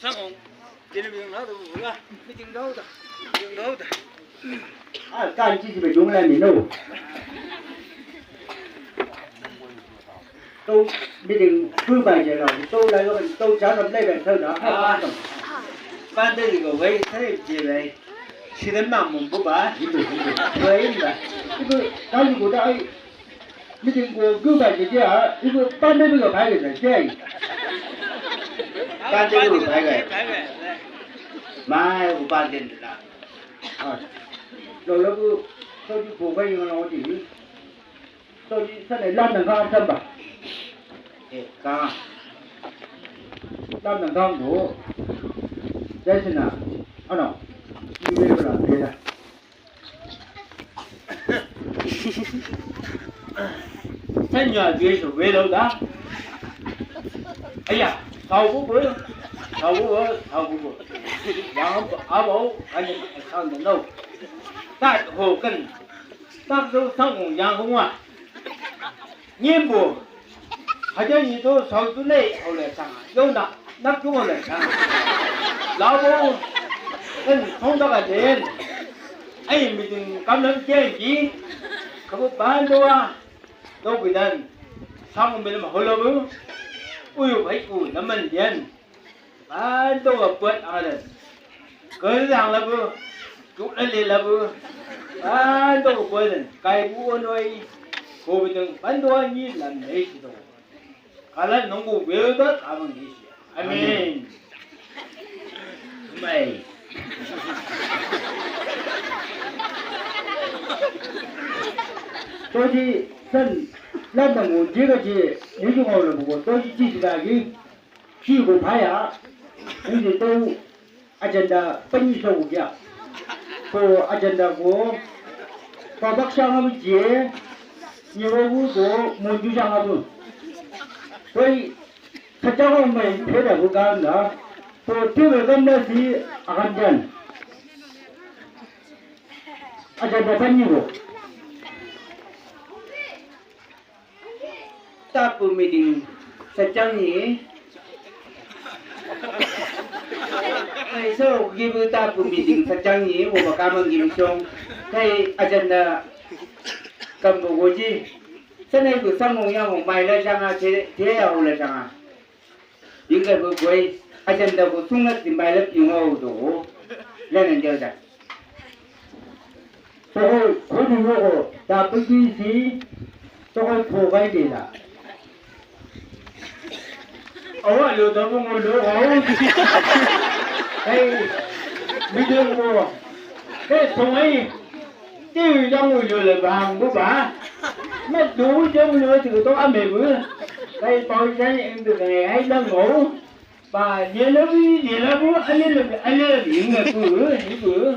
상공 되는 나도 몰라 미팅 나오다 미팅 나오다 아, 깐 집에 용량이 너무 tôi biết định cứ bài giờ nào tôi lại rồi tôi trả làm đây bài thơ đó ban đây thì có vậy thế gì vậy chỉ đến mà mình bố bà vậy là cái cái gì của đây biết định của cứ bài giờ chứ hả cái ban đây bây giờ phải rồi chứ ban đây bây giờ phải rồi mai của ban đây là rồi nó cứ tôi đi phụ vay nó chỉ tôi đi sao này lan đằng cao thân bà ca lan đằng cao đủ đây xin nào anong đi về rồi đây là thân nhà về rồi về đâu đó ấy à thầu bố bữa 양은 아보 아니 상도 노 tại hồ cần tác dấu sang 양공화 nhiệm vụ 하자 이도 서둘레 올래 상 요나 낙중 올래 상 라보 은 통도가 된 아이 믿음 감는 계획이 그거 반도와 또 그단 상은 믿음 홀로브 우유 바이고 남은 된 반도가 뻗 하는 cái rằng là vừa chút lên là vừa bán đồ của mình cày búa nuôi cô bây giờ bán đồ như là mấy gì đâu cả là nông cụ về tất cả mọi người amen mày tôi chỉ sân làm bằng nguồn chỉ cái gì nếu như ngồi là một tôi chỉ là cái khi của phải à nhưng thì tôi ajanta penyiso kia, ko ajanta ko kaobak shanga bu je, yemlong ko monju shanga bu, koi kacang mai peda bu kan da, ko tiada gambar si ajanta, ajanta penyiso, tak meeting sejam ni. Ngày sau khi vừa ta cùng bị đình thật trang nhí của bà cảm ơn kim sông thầy ajanta cầm bộ của chi sau này cứ sang ngồi nhau một bài là sang thế nào là sang những cái vừa quay ajanta của sung đất tìm bài lớp dùng hầu đổ lên làm chơi ra tôi có đi vô ta cứ đi xí tôi phô vay đi là ủa lừa tôi không ngồi nữa đây bây giờ mua cái thùng ấy tiêu trong người lừa là vàng của bà mất đủ trong lừa thì tôi ăn mềm bữa đây tôi thấy em từ ngày ấy đang ngủ bà nhớ nó bố anh lên những người bữa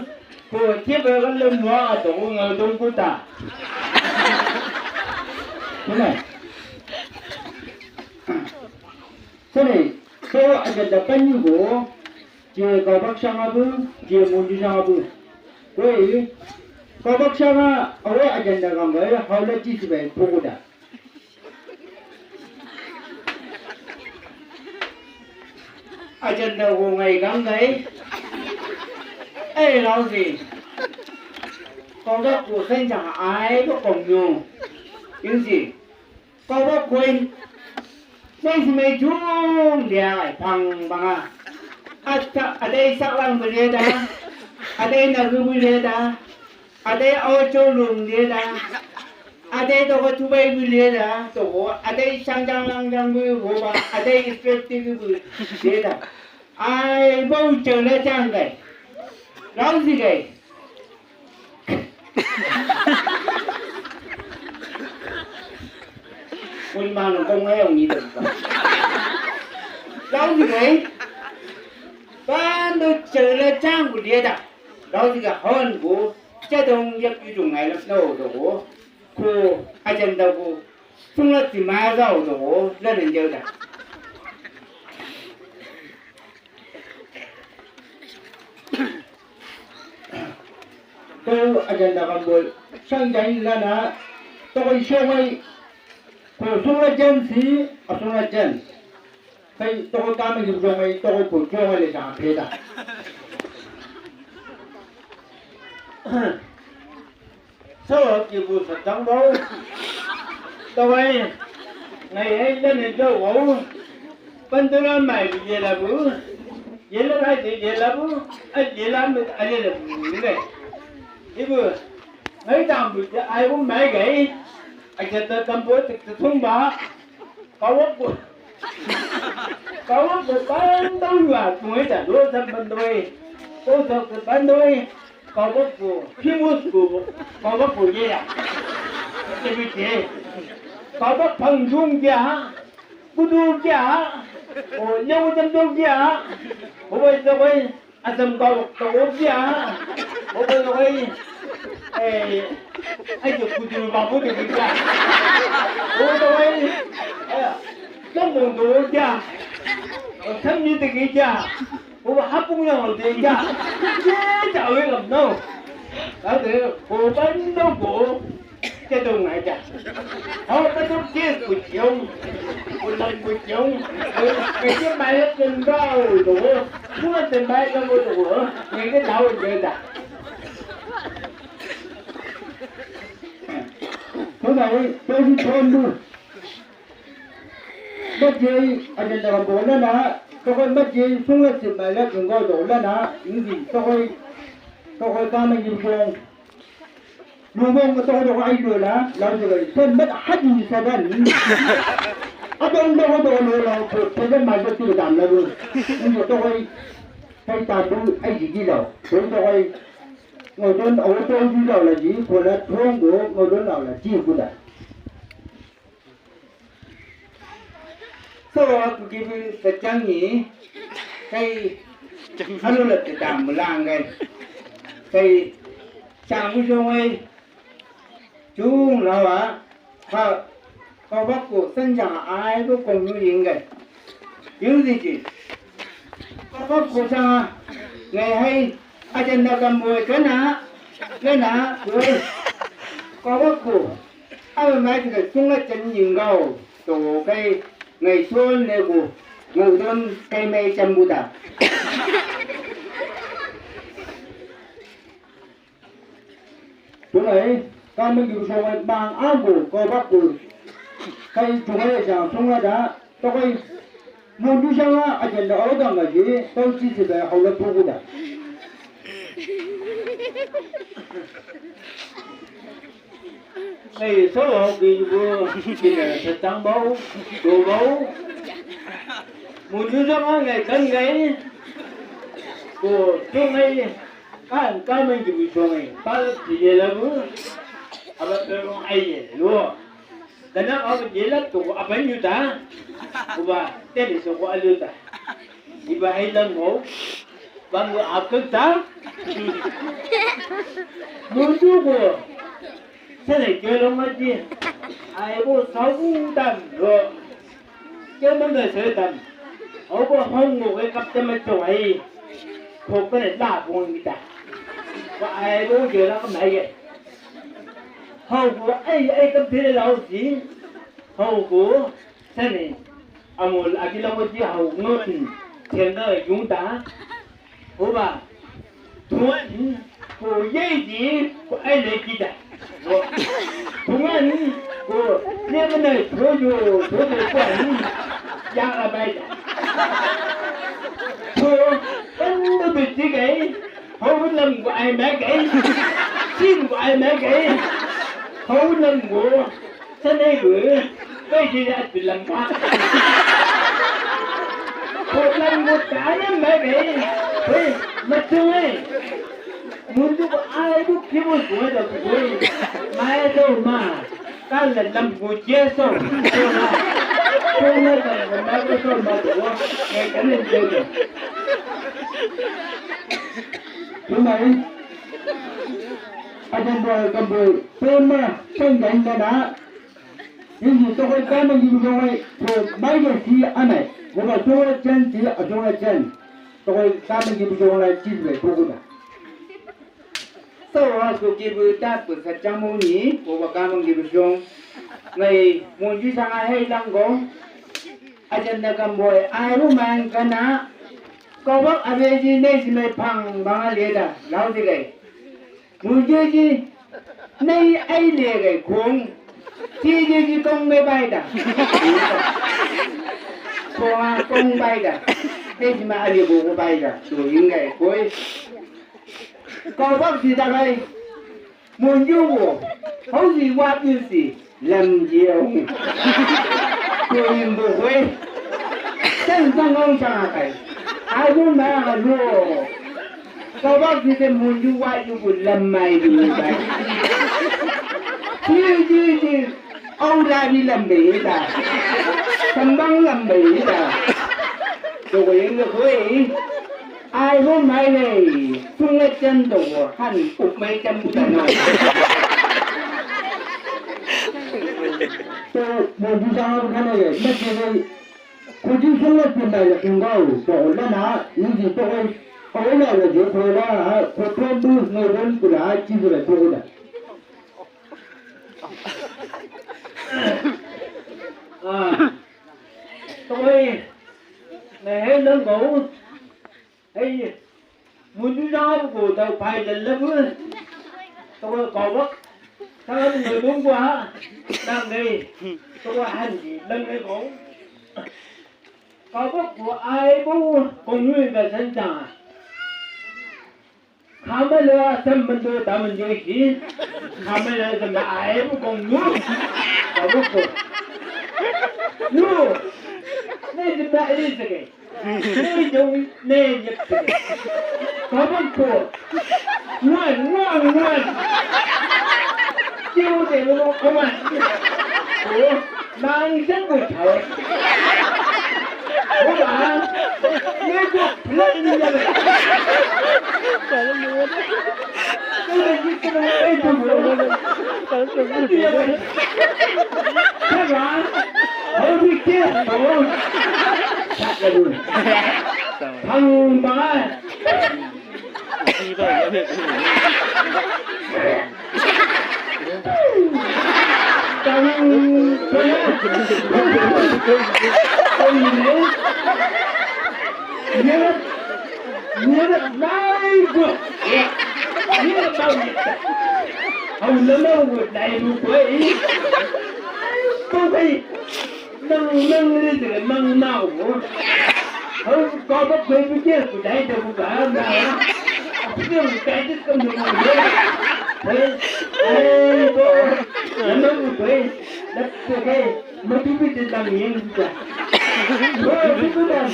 của tiếp về con lên hoa tổ người tôi của ta thế này tôi anh đã bán như bố je kaobak shanga bu je monju shanga bu koi kaobak shanga awe ajanta kam bai haula chi si bai pogo da ajanta ko ngai kam gai ai lao gì kaobak của sinh chẳng ai có cùng nhau những gì kaobak quên nên si mai chung dia phang banga ada saklang berada, ada nagu berada, ada awalulung berada, ada doa tubai berada, ada sangjang langjang berada, ada istiqti berada. Ai bau cerita Chang gay, lau gì gay? Quân mang nó không nghe ông gì được, lau gì gay? ban đầu chờ là Chang của địa đạo đó thì cả hơn của chế độ nhập dùng ngày là đâu đó cô ajanta của chúng là chỉ mà giàu đó rất là nhiều đấy tôi ajanta còn buổi sang ngày là na tôi show ấy của chúng là chân sĩ ở chúng là chân cái tôi cá mình dùng này tôi phụ cho này là sao thế đó sau khi vụ sạch trắng bố tôi ngày ấy lên đến chỗ ngủ bên tôi nói mày bị gì là bữa vậy là hai chị vậy là bữa anh vậy làm được anh là những này thế vừa mấy đám bị ai cũng mày gãy anh sẽ tới cầm búa thì thung bá có một bán đôi và mới trả đôi thằng bên đôi cô thật cái bán đôi có một của khi mua của có một của gì à cái gì có một phần dung giá bút đu giá nhau trăm đô giá bây giờ bây anh xem có một tổ giá bây giờ bây anh chụp bút đu vào bút đu giá bây giờ bây trong một tổ giá thân như thế kia giá bây giờ hấp cũng nhau thế giá dễ chào ấy làm đâu đó thì cô bán đâu cổ cái đường này chả thôi cái thuốc kia của chồng của lần của chồng cái chiếc máy hết chân cao đủ muốn ăn tiền máy cho tôi đủ những cái đau vậy chả hôm nay tôi đi thôn luôn mất gì anh em làm bố lên đó tôi mất gì xuống lên tiền máy lên đừng gọi đủ lên đó những gì tôi ca mình dùng dùng 누군 것도 하려고 아이들라 나중에 손몇 하지 있어간 어떤 데도 놀러 그 대전 말씀도 담라고 이거 또 거의 회사도 아이지기로 그래서 거의 뭐든 어떤 지라라지 그러나 좋은 거 뭐든 나올라 지구다 so 그게 secang이 cái 하루를 때 담을랑 cái Chang với rồi chú là bà họ bắt của sinh sản ai cũng cùng như vậy cái những gì chứ họ bắt của sao ngày hay ajanta cầm mười cái nã rồi họ bắt của ai mà cái chúng là chân nhìn gầu tổ cây ngày xuân này của ngồi đơn cây mây chăm bù đà chúng ấy các mình dùng xong bằng áo của cô bác của cây chúng ấy rằng xong là đã tôi cây monju shanga anh đã ở đâu mà gì tôi chỉ về hậu lập thu đã này số hộ kỳ vừa kỳ này thật trắng báu đồ báu monju shanga ngày cân ngày của chúng ấy các mình dùng xong ấy ta chỉ là bữa apa terong ai lo dana apa jelat tu apa ni ta uba tele so ko alu ta iba ai lang mo bang apa ta monju ko sene ke lo ma ji ai bo sau tam ro ke man de se tam au bo hong mo ke kap te ma choi ai ko ko ne la bo ni ta wa ai bo je la ka mai ge hậu của ai cầm thế là gì hậu của thế này amul akila mo ji hậu ngon thiên đời chúng ta của bà thuận của dây gì của ai lấy gì đó thuận của nếu bên này thua quản giang là bay thua bên nó bị gì cái hậu bên lâm của ai mấy cái xin của ai mấy cái hậu lần của thế này gửi cái gì đã bị làm phá một lần một cái nhá mấy cái thôi mà chưa ấy muốn giúp ai cũng kiếm một của được rồi mai đâu mà ta là làm của chia sổ không là còn mai cái sổ mà của ngày cái lên chơi được chúng mày ajanta cầm bự tên mà tên đánh cái đá nhưng gì tôi phải cái mình dùng rồi rồi mấy cái gì anh này một cái chỗ là chân thì ở chỗ là chân tôi cái mình dùng rồi là chín về thu được sau đó tôi kêu ta bữa sát trang môn nhỉ của cái mình dùng rồi này muốn gì sang ai hay đang có ajanta kamboy ai bu man kana kaobak abeji nei si mai phang ba le da lao si gai monju ji nei ai le gai khong chi ji công mê bay da công bay da cái gì mà ai bộ bay da rồi những ngày cuối có bác gì ta đây muốn du không gì qua như gì làm gì ông tôi bộ quê chân sang ông sang cái ai cũng mà luôn có bác gì thì muốn du qua du làm mày đi vậy chứ ông ra đi làm bể ta thằng băng làm bể ta rồi những người quê ai muốn mày này tung lên chân đồ hẳn ụp mấy trăm ta nói tôi muốn đi sao cái này mất gì vậy cô chú không lên chân này là kim gạo bỏ lên hả những gì tôi hỏi là gì thôi là cô thôn bưu người dân của là chi rồi tôi là tôi này lớn cổ hay muốn đi ra của tàu phải lần lắm tôi có bất sao người đúng quá đang đi tôi hành gì lần cái cổ có bất của ai cũng cùng người về sân trà khám mới là xem mình tôi tạo mình chơi gì khám mới là xem là ai cũng cùng nước có bất của nước này thì lại đi rồi này dùng này nhập rồi có bất của ngoan chiêu thì nó không ăn ủa mang rất của trời ủa bà nghe cuộc lên như vậy cái này như cái này ấy thằng rồi thế bà ở bên kia ủa chắc là luôn thằng bà hầu lớn đâu một đầy một quấy tôi thấy nâng lên từ măng màu của hầu có bất quấy với kia của đầy đâu một cả nào riêng cái chứ không được một đứa thế ê cô nâng một quấy đất cái mà tôi biết đến làm gì cả tôi biết đến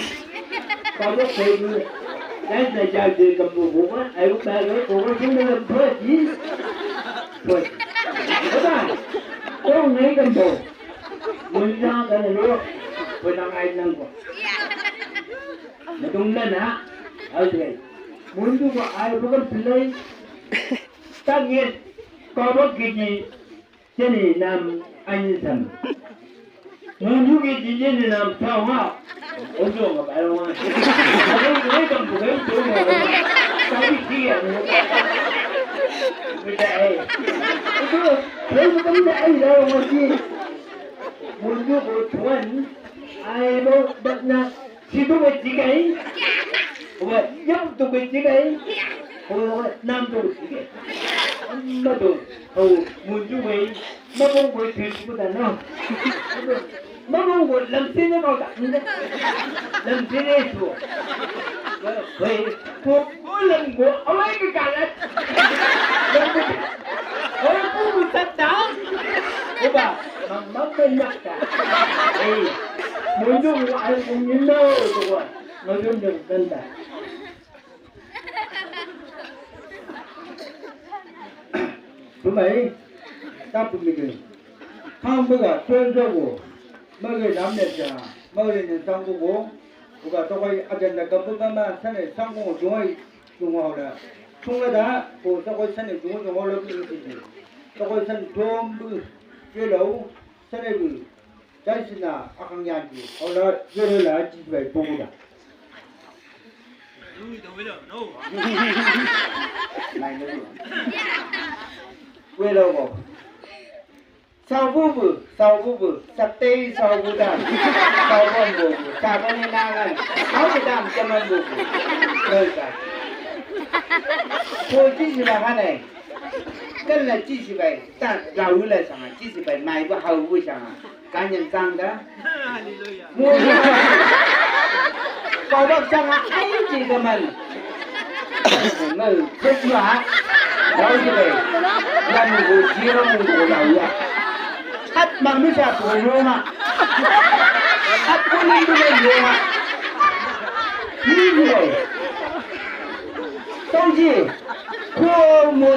có bất quấy đấy là chào từ cầm bùa bùa á, ai cũng ba đứa cô nó xuống lên thôi gì, thôi, các bạn, cô này cầm bùa, mình ra cái này luôn, tôi đang ai nâng vào, mà tung lên hả, ở đây, muốn chúng ta ai cũng có play, tất nhiên, có bất kỳ gì, cho nên làm anh thầm. Muốn giúp cái gì nên làm sao hả? Ôi trời mà phải không ạ? Cái cầm của cái chỗ này cái gì à? Người đại thế mà cái đại đâu mà chi? Muốn giúp một thuần ai đâu đặt nè chỉ tôi biết gì cái rồi giúp tôi biết gì cái rồi nam tôi biết cái mà tôi muốn giúp vậy mà không biết chuyện của ta nào mà không biết làm gì nó vào đặt nữa làm gì đấy thôi vậy cuộc mỗi lần của ông ấy cái cả đấy ôi cũng thật đó cô bà mà mất bên mặt cả muốn dùng lại cũng như đâu rồi nói chung đừng đơn giản thứ mấy ta tụi mình không bây giờ chuyên cho của mấy người làm đẹp à mấy người nhận xong của bố của bà tôi quay ajanta cầm bút mà sau này xong của chúng họ là chúng là đã của tôi quay sau này chúng họ lớn như thế này tôi quay sau thôm bự cái lẩu sau này bự cái gì nào ăn nhàn gì họ là cái là chỉ về bù đã này nữa quê đâu rồi sau bu bu sắp tê sau bu đam sau bon bu sa bon na ngan áo cái đam cho mình bu rồi cả thôi chỉ là cái này cái là chỉ vậy ta giàu là sao chỉ vậy mai bu hậu bu sao cá nhân sang đó mua có bác sang ấy chỉ cho mình người rất là nói như vậy là mình chia ra mình giàu à hát bằng nước trà của nó mà hát cũng đi được rồi mà như vậy tôi gì cô mua